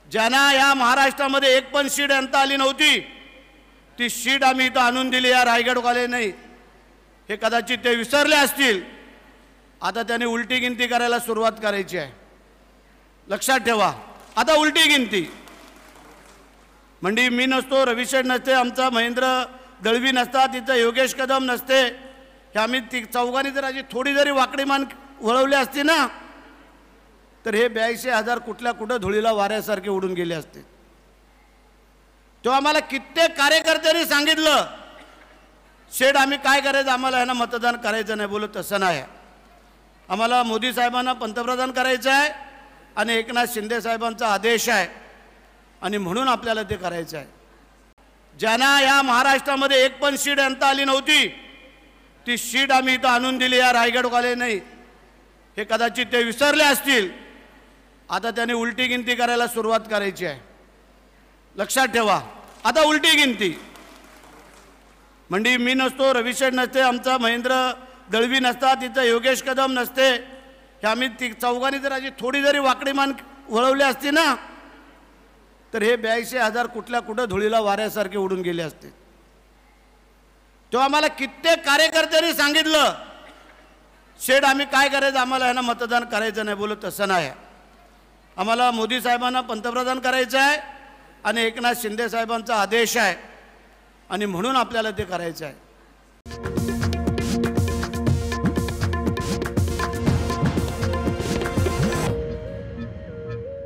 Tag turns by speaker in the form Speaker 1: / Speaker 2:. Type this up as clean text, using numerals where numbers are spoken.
Speaker 1: ज्यांना या महाराष्ट्रामध्ये एक पण सीट आणता आली नव्हती ती सीट आम्ही इथं आणून दिली या रायगड कॉलेजने। हे कदाचित ते विसरले असतील, आता त्यांनी उलटी गिनती करायला सुरुवात करायची आहे। लक्षात ठेवा, आता उलटी गिनती म्हणजे मी नसतो, रविशेठ नसते, आमचा महेंद्र दळवी नसता, तिथं योगेश कदम नसते, हे आम्ही चौघांनी जर अशी थोडी जरी वाकडी मान वळवली असती ना तर हे 82,000 कुठल्या कुठं धुळीला वाऱ्यासारखे उडून गेले असते। तेव्हा आम्हाला कित्येक कार्यकर्त्यांनी सांगितलं, शेठ आम्ही काय करायचं, आम्हाला ह्यांना मतदान करायचं नाही। बोलू तसं नाही, आम्हाला मोदी साहेबांना पंतप्रधान करायचं आहे आणि एकनाथ शिंदे साहेबांचा आदेश आहे आणि म्हणून आपल्याला ते करायचं आहे। ज्यांना या महाराष्ट्रामध्ये एक पण सीट आणता आली नव्हती ती सीट आम्ही इथं आणून दिली या रायगड कॉलेजने। हे कदाचित ते विसरले असतील, आता त्यांनी उलटी गिनती करायला सुरुवात करायची आहे। लक्षात ठेवा, आता उलटी गिनती म्हणजे मी नसतो, रविशेठ नसते, आमचा महेंद्र दळवी नसता, तिथं योगेश कदम नसते, हे आम्ही चौघांनी जर अशी थोडी जरी वाकडी मान वळवली असती ना तर हे 82,000 कुठल्या कुठं धुळीला वाऱ्यासारखे उडून गेले असते। तेव्हा आम्हाला कित्येक कार्यकर्त्यांनी सांगितलं, शेठ आम्ही काय करायचं, आम्हाला ह्यांना मतदान करायचं नाही। बोलू तसं नाही, आम्हाला मोदी साहेबांना पंतप्रधान करायचं आहे आणि एकनाथ शिंदे साहेबांचा आदेश आहे आणि म्हणून आपल्याला ते करायचं आहे।